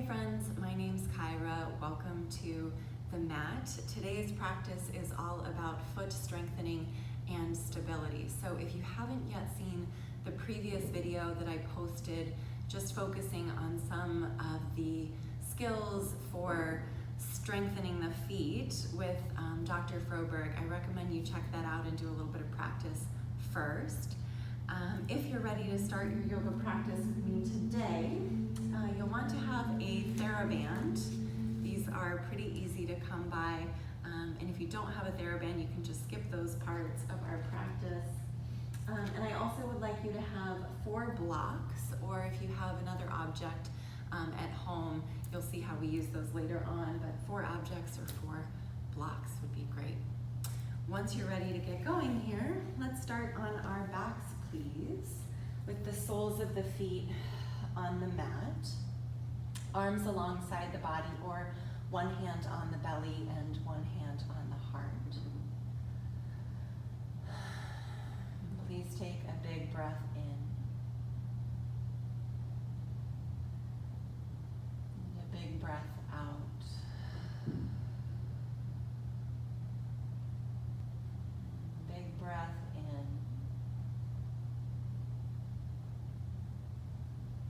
Hi friends, my name's Kyra. Welcome to the mat. Today's practice is all about foot strengthening and stability. So if you haven't yet seen the previous video that I posted, just focusing on some of the skills for strengthening the feet with Dr. Froberg, I recommend you check that out and do a little bit of practice first. If you're ready to start your yoga practice with me today, you'll want to have a Theraband. These are pretty easy to come by, and if you don't have a Theraband, you can just skip those parts of our practice. And I also would like you to have 4 blocks, or if you have another object at home, you'll see how we use those later on, but 4 objects or 4 blocks would be great. Once you're ready to get going here, let's start on our backs, please, with the soles of the feet on the mat, arms alongside the body, or one hand on the belly and one hand on the heart. Please take a big breath in and a big breath out. Big breath in.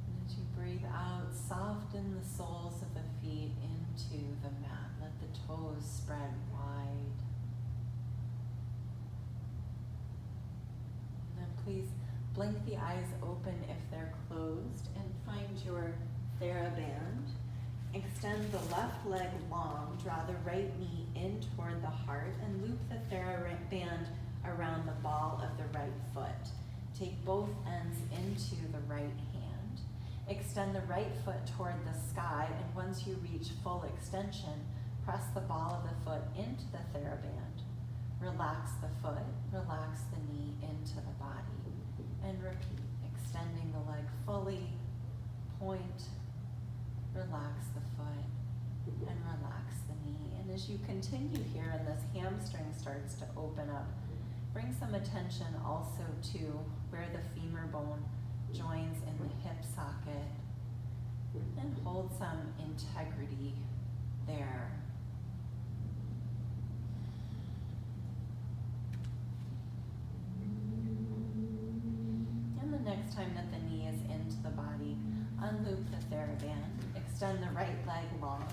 And as you breathe out, soften the soles of the feet into the mat. Let the toes spread wide. And then please blink the eyes open if they're closed and find your Theraband. Extend the left leg long, draw the right knee in toward the heart, and loop the Theraband around the ball of the right foot. Take both ends into the right hand. Extend the right foot toward the sky, and once you reach full extension, press the ball of the foot into the Theraband. Relax the foot, relax the knee into the body, and repeat, extending the leg fully, point, relax the foot, and relax the knee. And as you continue here and this hamstring starts to open up, bring some attention also to where the femur bone joins in the hip socket, and hold some integrity there. And the next time that the knee is into the body, unloop the Theraband, extend the right leg long,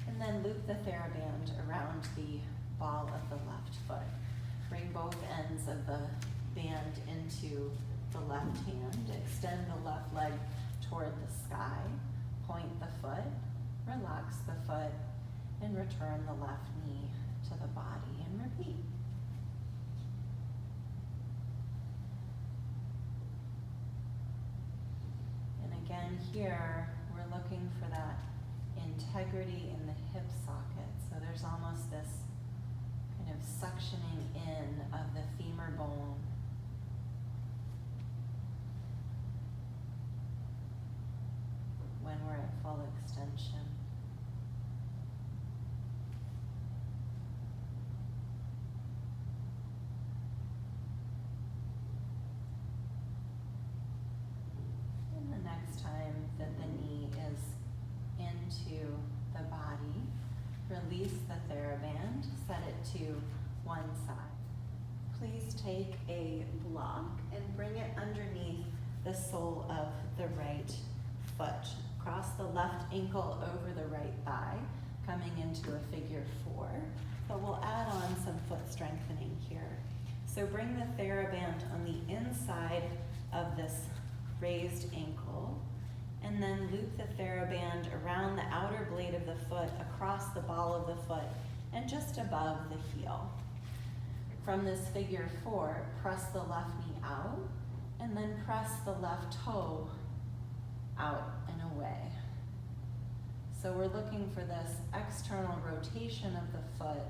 and then loop the Theraband around the ball of the left foot. Bring both ends of the band into the left hand, extend the left leg toward the sky, point the foot, relax the foot, and return the left knee to the body, and repeat. And again here, we're looking for that integrity in the hip socket. So there's almost this kind of suctioning in of the femur bone. When we're at full extension. And the next time that the knee is into the body, release the Theraband, set it to one side. Please take a block and bring it underneath the sole of the right foot. Cross the left ankle over the right thigh, coming into a figure 4. But we'll add on some foot strengthening here. So bring the Theraband on the inside of this raised ankle, and then loop the Theraband around the outer blade of the foot, across the ball of the foot, and just above the heel. From this figure 4, press the left knee out, and then press the left toe out and away. So we're looking for this external rotation of the foot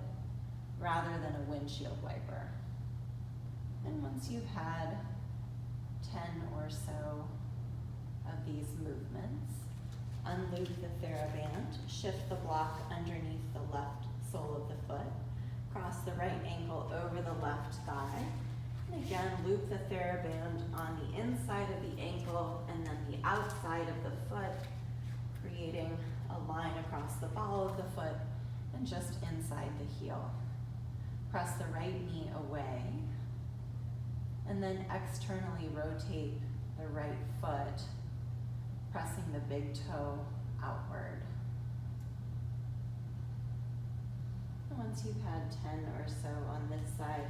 rather than a windshield wiper. And once you've had 10 or so of these movements, unloop the Theraband, shift the block underneath the left sole of the foot, cross the right ankle over the left thigh, and again loop the Theraband on the inside of the ankle and then the outside of the foot, creating line across the ball of the foot and just inside the heel. Press the right knee away, and then externally rotate the right foot, pressing the big toe outward. And once you've had 10 or so on this side,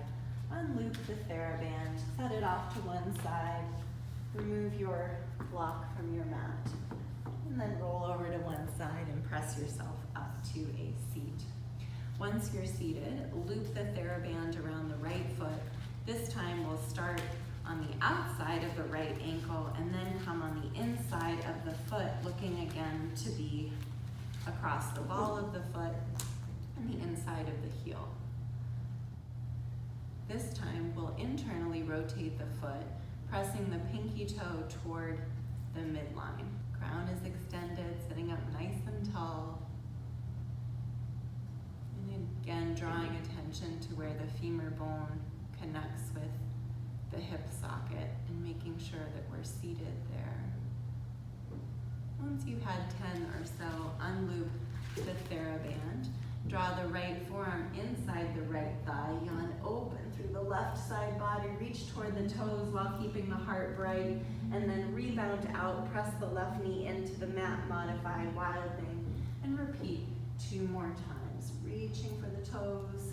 unloop the Theraband, set it off to one side, remove your block from your mat, and then roll over to one side and press yourself up to a seat. Once you're seated, loop the Theraband around the right foot. This time we'll start on the outside of the right ankle and then come on the inside of the foot, looking again to be across the ball of the foot and the inside of the heel. This time we'll internally rotate the foot, pressing the pinky toe toward the midline. Crown is extended, sitting up nice and tall. And again, drawing attention to where the femur bone connects with the hip socket and making sure that we're seated there. Once you've had 10 or so, unloop the Theraband. Draw the right forearm inside the right thigh, yawn open through the left side body, reach toward the toes while keeping the heart bright, and then rebound out, press the left knee into the mat, modified wild thing, and repeat 2 more times. Reaching for the toes,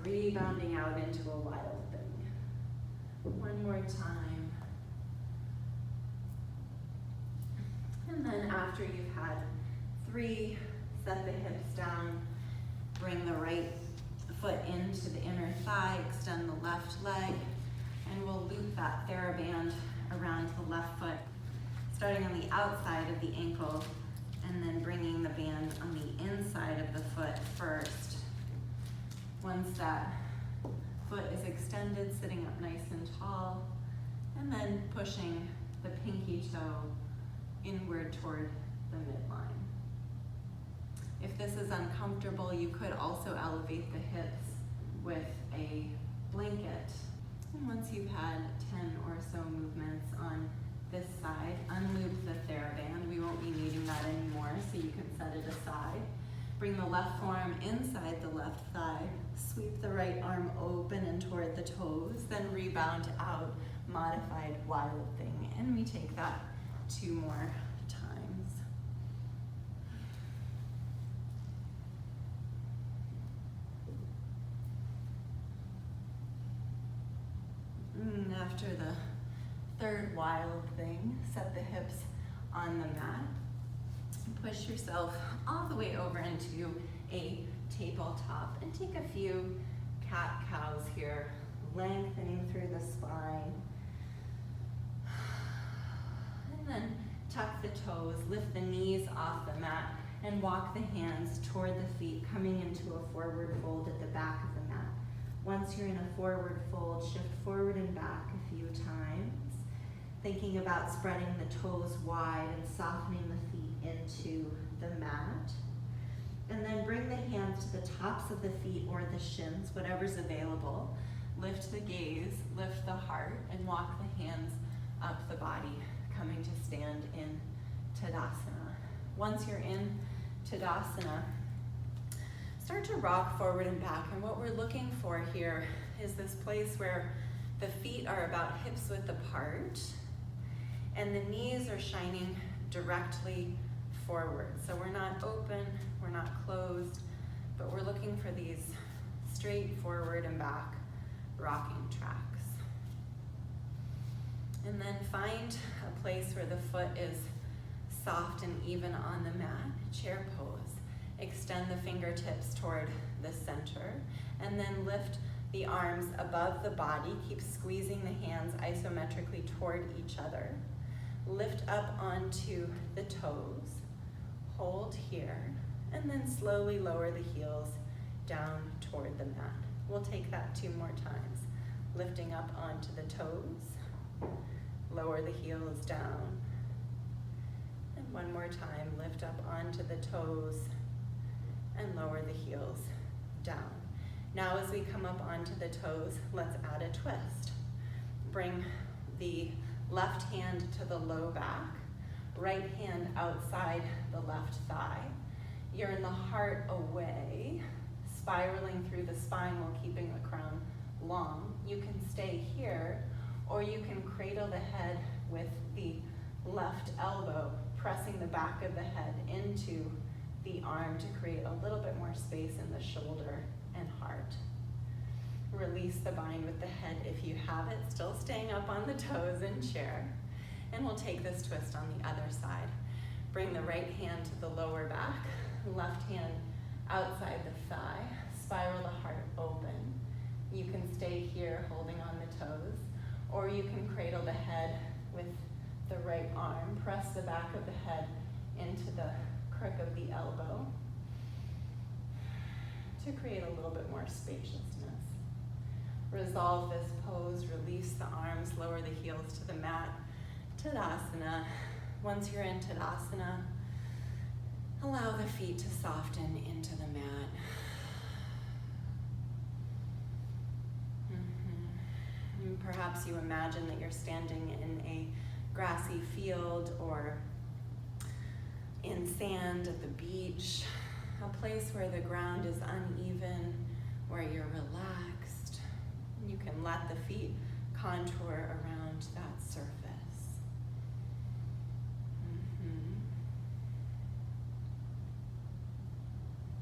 rebounding out into a wild thing. 1 more time. And then after you've had 3, set the hips down, bring the right foot into the inner thigh, extend the left leg, and we'll loop that Theraband around the left foot, starting on the outside of the ankle, and then bringing the band on the inside of the foot first. Once that foot is extended, sitting up nice and tall, and then pushing the pinky toe inward toward the midline. If this is uncomfortable, you could also elevate the hips with a blanket. And once you've had 10 or so movements on this side, unloop the Theraband. We won't be needing that anymore, so you can set it aside. Bring the left forearm inside the left thigh, sweep the right arm open and toward the toes, then rebound out, modified wild thing. And we take that 2 more times. After the 3rd wild thing, set the hips on the mat. Push yourself all the way over into a tabletop and take a few cat-cows here, lengthening through the spine. And then tuck the toes, lift the knees off the mat, and walk the hands toward the feet, coming into a forward fold at the back of the mat. Once you're in a forward fold, shift forward and back a few times, thinking about spreading the toes wide and softening the feet into the mat. And then bring the hands to the tops of the feet or the shins, whatever's available. Lift the gaze, lift the heart, and walk the hands up the body, coming to stand in Tadasana. Once you're in Tadasana, start to rock forward and back, and what we're looking for here is this place where the feet are about hips width apart and the knees are shining directly forward. So we're not open, we're not closed, but we're looking for these straight forward and back rocking tracks. And then find a place where the foot is soft and even on the mat, chair pose. Extend the fingertips toward the center, and then lift the arms above the body. Keep squeezing the hands isometrically toward each other. Lift up onto the toes, hold here, and then slowly lower the heels down toward the mat. We'll take that 2 more times. Lifting up onto the toes, lower the heels down, and 1 more time, lift up onto the toes, and lower the heels down. Now as we come up onto the toes, let's add a twist. Bring the left hand to the low back, right hand outside the left thigh. You're in the heart away, spiraling through the spine while keeping the crown long. You can stay here, or you can cradle the head with the left elbow, pressing the back of the head into the arm to create a little bit more space in the shoulder and heart. Release the bind with the head if you have it, still staying up on the toes in chair. And we'll take this twist on the other side. Bring the right hand to the lower back, left hand outside the thigh, spiral the heart open. You can stay here holding on the toes, or you can cradle the head with the right arm, press the back of the head into the crook of the elbow to create a little bit more spaciousness. Resolve this pose, release the arms, lower the heels to the mat. Tadasana. Once you're in Tadasana, allow the feet to soften into the mat. And perhaps you imagine that you're standing in a grassy field or in sand at the beach, a place where the ground is uneven, where you're relaxed. You can let the feet contour around that surface.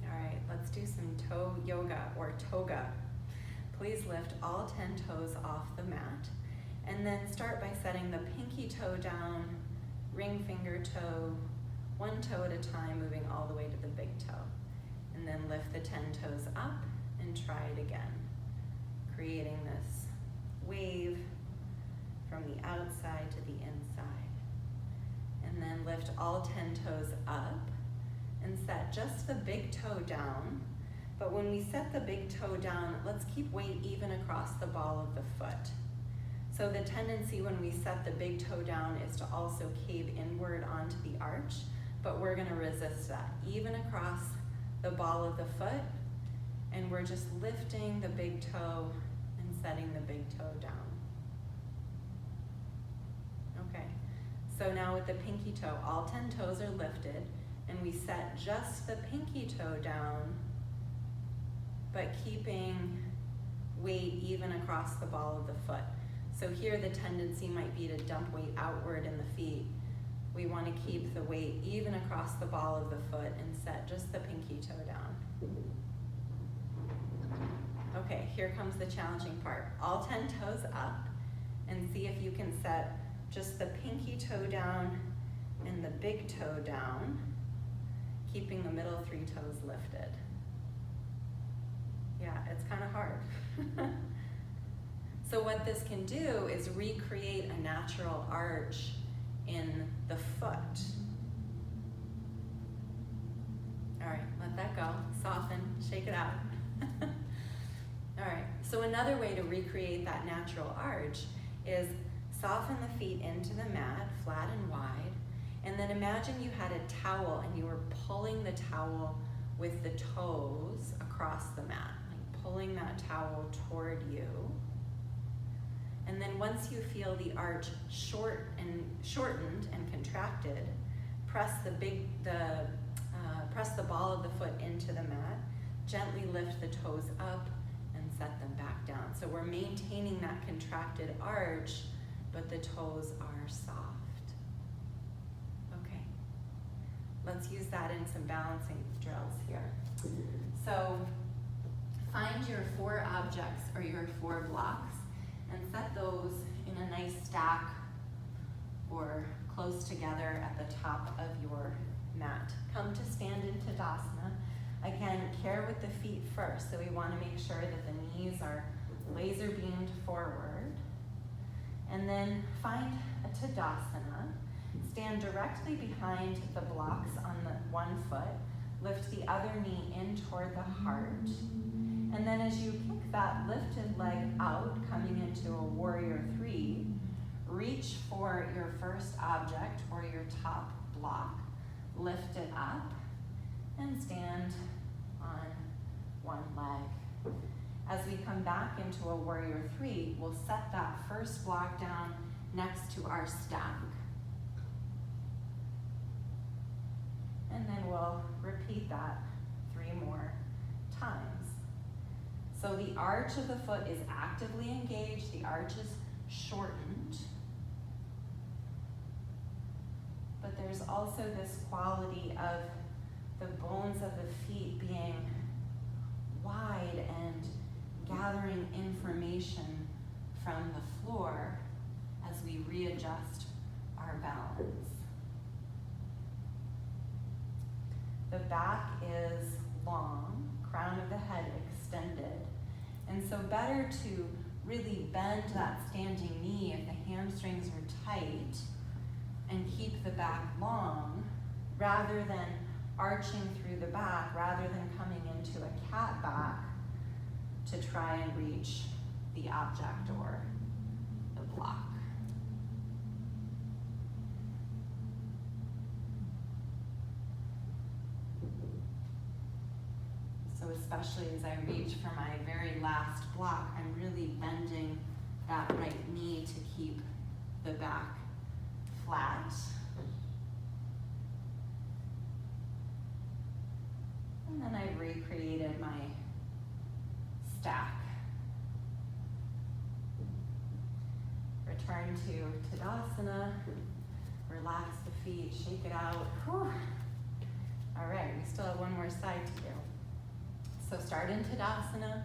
All right, let's do some toe yoga or toga. Please lift all 10 toes off the mat, and then start by setting the pinky toe down, ring finger toe, one toe at a time, moving all the way to the big toe. And then lift the 10 toes up and try it again, creating this wave from the outside to the inside. And then lift all 10 toes up and set just the big toe down. But when we set the big toe down, let's keep weight even across the ball of the foot. So the tendency when we set the big toe down is to also cave inward onto the arch, but we're gonna resist that. Even across the ball of the foot, and we're just lifting the big toe and setting the big toe down. Okay, so now with the pinky toe, all 10 toes are lifted, and we set just the pinky toe down, but keeping weight even across the ball of the foot. So here the tendency might be to dump weight outward in the feet. We want to keep the weight even across the ball of the foot and set just the pinky toe down. Okay, here comes the challenging part. All 10 toes up, and see if you can set just the pinky toe down and the big toe down, keeping the middle 3 toes lifted. Yeah, it's kind of hard. So what this can do is recreate a natural arch in the foot. All right, let that go. Soften, shake it out. All right, so another way to recreate that natural arch is soften the feet into the mat, flat and wide, and then imagine you had a towel and you were pulling the towel with the toes across the mat, like pulling that towel toward you. And then once you feel the arch shortened and contracted, press the ball of the foot into the mat, gently lift the toes up and set them back down. So we're maintaining that contracted arch, but the toes are soft. Okay, let's use that in some balancing drills here. So find your 4 objects or your 4 blocks and set those in a nice stack or close together at the top of your mat. Come to stand in Tadasana. Again, care with the feet first, so we want to make sure that the knees are laser beamed forward. And then find a Tadasana. Stand directly behind the blocks on the one foot. Lift the other knee in toward the heart. And then as you kick that lifted leg out, coming into a warrior 3, reach for your first object or your top block. Lift it up and stand on one leg. As we come back into a warrior 3, we'll set that first block down next to our stack. And then we'll repeat that 3 more times. So the arch of the foot is actively engaged, the arch is shortened. But there's also this quality of the bones of the feet being wide and gathering information from the floor as we readjust our balance. The back is long, crown of the head extended, and so better to really bend that standing knee if the hamstrings are tight and keep the back long rather than arching through the back, rather than coming into a cat back to try and reach the object or the block. So especially as I reach for my very last block, I'm really bending that right knee to keep the back flat. And then I've recreated my stack. Return to Tadasana. Relax the feet, shake it out. Whew. All right, we still have one more side to do. So start in Tadasana,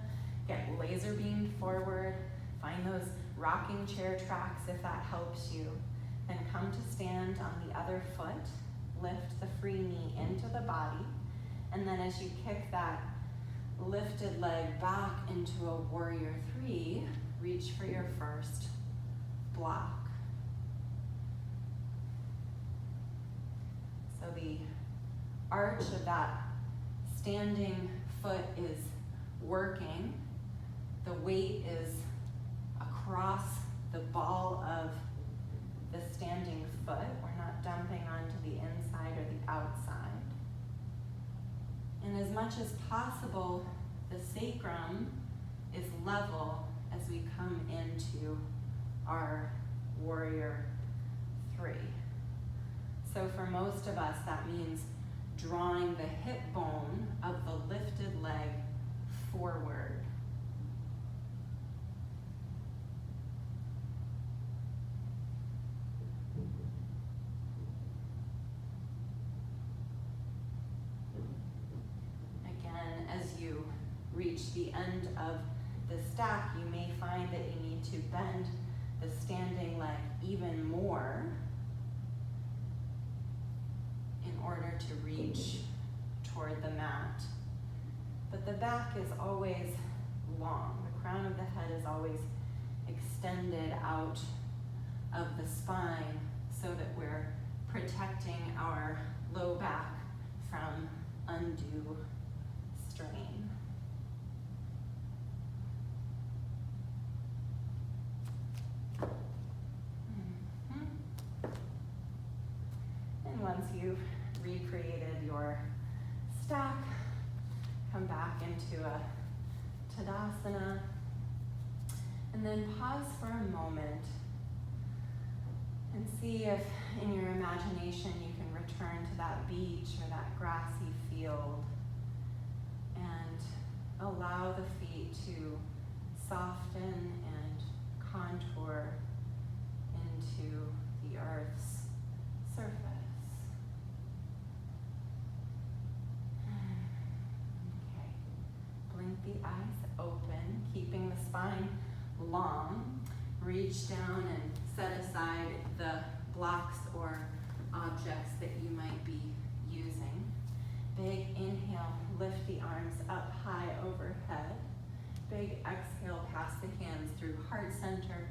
get laser beamed forward, find those rocking chair tracks if that helps you. Then come to stand on the other foot, lift the free knee into the body, and then as you kick that lifted leg back into a warrior 3, reach for your first block. So the arch of that standing foot is working. The weight is across the ball of the standing foot. We're not dumping onto the inside or the outside. And as much as possible, the sacrum is level as we come into our warrior 3. So for most of us, that means drawing the hip bone of the lifted leg forward. Again, as you reach the end of the stack, you may find that you need to bend the standing leg even more in order to reach toward the mat. But the back is always long. The crown of the head is always extended out of the spine so that we're protecting our low back from undue strain. And once you've recreated your stack, come back into a Tadasana, and then pause for a moment and see if in your imagination you can return to that beach or that grassy field and allow the feet to soften and contour into the earth's surface. Okay, blink the eyes open, keeping the spine long. Reach down and set aside the blocks or objects that you might be using. Big inhale, lift the arms up high overhead. Big exhale, pass the hands through heart center,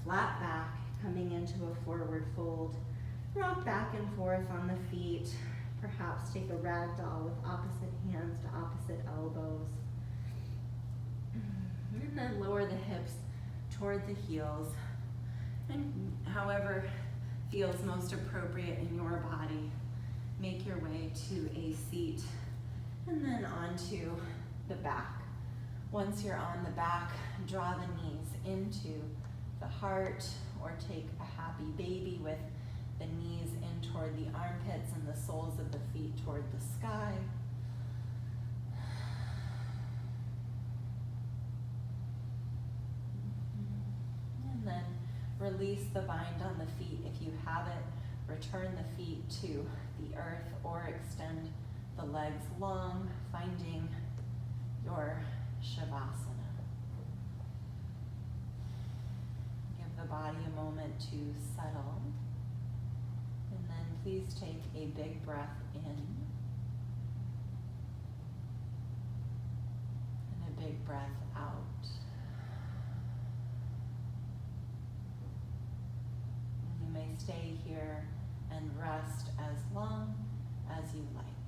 flat back, coming into a forward fold. Rock back and forth on the feet. Perhaps take a ragdoll with opposite hands to opposite elbows. And then lower the hips toward the heels. And however feels most appropriate in your body, make your way to a seat and then onto the back. Once you're on the back, draw the knees into the heart or take a happy baby with the knees in toward the armpits and the soles of the feet toward release the bind on the feet. If you have it, return the feet to the earth or extend the legs long, finding your Shavasana. Give the body a moment to settle. And then please take a big breath in and a big breath out. And you may stay here and rest as long as you like.